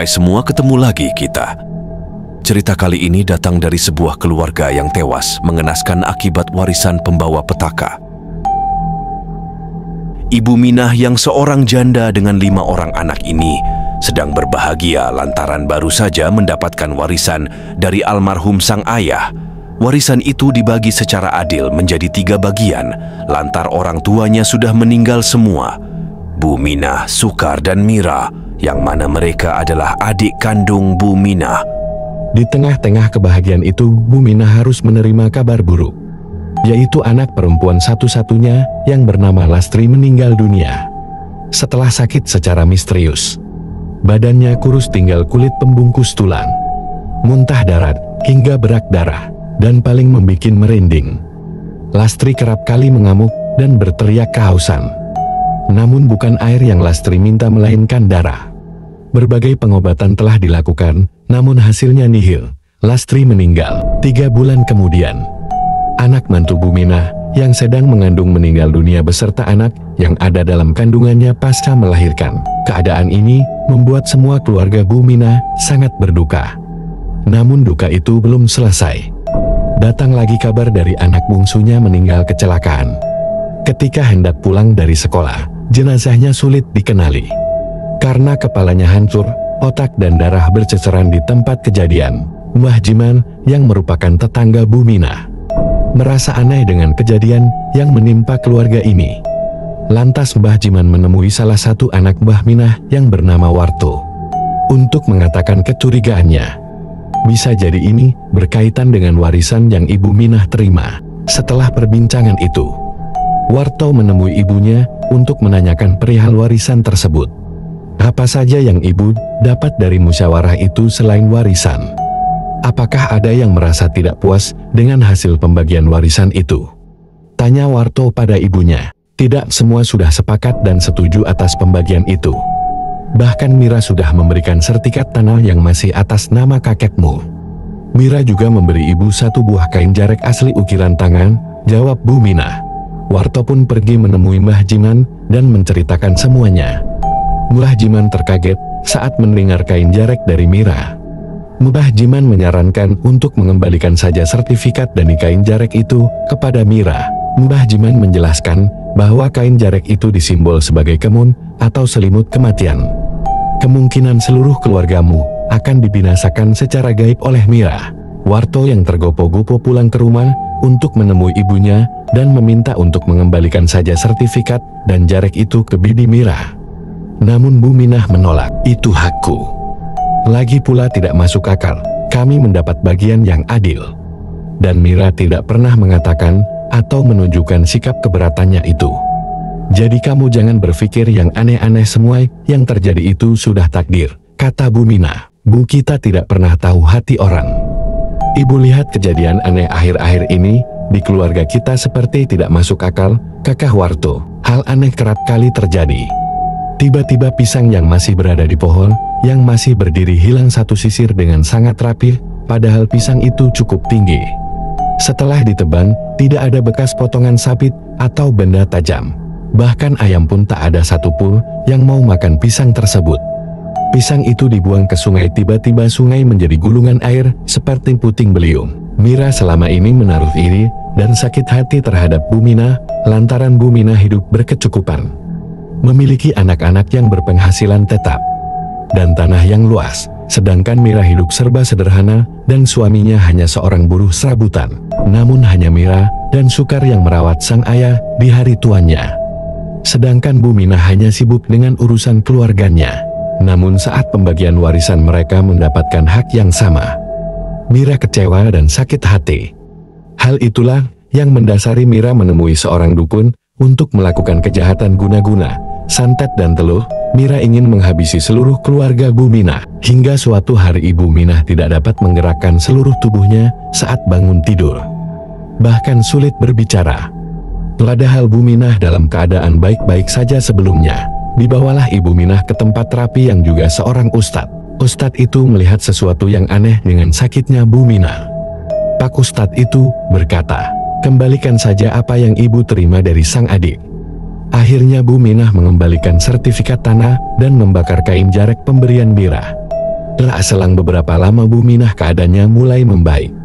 Hai semua, ketemu lagi kita. Cerita kali ini datang dari sebuah keluarga yang tewas mengenaskan akibat warisan pembawa petaka. Ibu Minah yang seorang janda dengan 5 orang anak ini sedang berbahagia lantaran baru saja mendapatkan warisan dari almarhum sang ayah. Warisan itu dibagi secara adil menjadi 3 bagian lantar orang tuanya sudah meninggal semua. Bu Minah, Sukar, dan Mira, yang mana mereka adalah adik kandung Bu Minah. Di tengah-tengah kebahagiaan itu, Bu Minah harus menerima kabar buruk, yaitu anak perempuan satu-satunya yang bernama Lastri meninggal dunia setelah sakit secara misterius. Badannya kurus tinggal kulit pembungkus tulang, muntah darat hingga berak darah, dan paling membuat merinding, Lastri kerap kali mengamuk dan berteriak kehausan. Namun bukan air yang Lastri minta melainkan darah. Berbagai pengobatan telah dilakukan, namun hasilnya nihil. Lastri meninggal 3 bulan kemudian. Anak mantu Bu Minah yang sedang mengandung meninggal dunia beserta anak yang ada dalam kandungannya pasca melahirkan. Keadaan ini membuat semua keluarga Bu Minah sangat berduka. Namun duka itu belum selesai. Datang lagi kabar dari anak bungsunya meninggal kecelakaan. Ketika hendak pulang dari sekolah, jenazahnya sulit dikenali. Karena kepalanya hancur, otak dan darah berceceran di tempat kejadian. Mbah Jiman yang merupakan tetangga Bu Minah merasa aneh dengan kejadian yang menimpa keluarga ini. Lantas Mbah Jiman menemui salah satu anak Mbah Minah yang bernama Warto untuk mengatakan kecurigaannya. Bisa jadi ini berkaitan dengan warisan yang Ibu Minah terima. Setelah perbincangan itu, Warto menemui ibunya untuk menanyakan perihal warisan tersebut. Apa saja yang ibu dapat dari musyawarah itu selain warisan? Apakah ada yang merasa tidak puas dengan hasil pembagian warisan itu? Tanya Warto pada ibunya. Tidak semua sudah sepakat dan setuju atas pembagian itu. Bahkan Mira sudah memberikan sertifikat tanah yang masih atas nama kakekmu. Mira juga memberi ibu 1 buah kain jarek asli ukiran tangan, jawab Bu Minah. Warto pun pergi menemui Mbah Jiman dan menceritakan semuanya. Mbah Jiman terkaget saat mendengar kain jarek dari Mira. Mbah Jiman menyarankan untuk mengembalikan saja sertifikat dan kain jarek itu kepada Mira. Mbah Jiman menjelaskan bahwa kain jarek itu disimbol sebagai kemun atau selimut kematian. Kemungkinan seluruh keluargamu akan dibinasakan secara gaib oleh Mira. Warto yang tergopoh-gopoh pulang ke rumah untuk menemui ibunya dan meminta untuk mengembalikan saja sertifikat dan jarek itu ke bibi Mira. Namun Bu Minah menolak. Itu hakku. Lagi pula tidak masuk akal, kami mendapat bagian yang adil. Dan Mira tidak pernah mengatakan atau menunjukkan sikap keberatannya itu. Jadi kamu jangan berpikir yang aneh-aneh, semua yang terjadi itu sudah takdir, kata Bu Minah. Bu, kita tidak pernah tahu hati orang. Ibu lihat kejadian aneh akhir-akhir ini di keluarga kita seperti tidak masuk akal, kakak Warto. Hal aneh kerap kali terjadi. Tiba-tiba pisang yang masih berada di pohon, yang masih berdiri hilang satu sisir dengan sangat rapi, padahal pisang itu cukup tinggi. Setelah ditebang, tidak ada bekas potongan sabit atau benda tajam. Bahkan ayam pun tak ada satupun yang mau makan pisang tersebut. Pisang itu dibuang ke sungai, tiba-tiba sungai menjadi gulungan air seperti puting beliung. Mira selama ini menaruh iri dan sakit hati terhadap Bu Minah lantaran Bu Minah hidup berkecukupan, memiliki anak-anak yang berpenghasilan tetap dan tanah yang luas, sedangkan Mira hidup serba sederhana dan suaminya hanya seorang buruh serabutan. Namun hanya Mira dan Sukar yang merawat sang ayah di hari tuanya, sedangkan Bu Minah hanya sibuk dengan urusan keluarganya. Namun saat pembagian warisan mereka mendapatkan hak yang sama. Mira kecewa dan sakit hati. Hal itulah yang mendasari Mira menemui seorang dukun untuk melakukan kejahatan guna-guna, santet dan teluh. Mira ingin menghabisi seluruh keluarga Bu Minah. Hingga suatu hari Ibu Minah tidak dapat menggerakkan seluruh tubuhnya saat bangun tidur. Bahkan sulit berbicara. Padahal Bu Minah dalam keadaan baik-baik saja sebelumnya. Dibawalah Ibu Minah ke tempat terapi yang juga seorang ustadz. Ustadz itu melihat sesuatu yang aneh dengan sakitnya Bu Minah. Pak Ustadz itu berkata, "Kembalikan saja apa yang ibu terima dari sang adik." Akhirnya Bu Minah mengembalikan sertifikat tanah dan membakar kain jarek pemberian Mira. Selang beberapa lama Buminah keadaannya mulai membaik.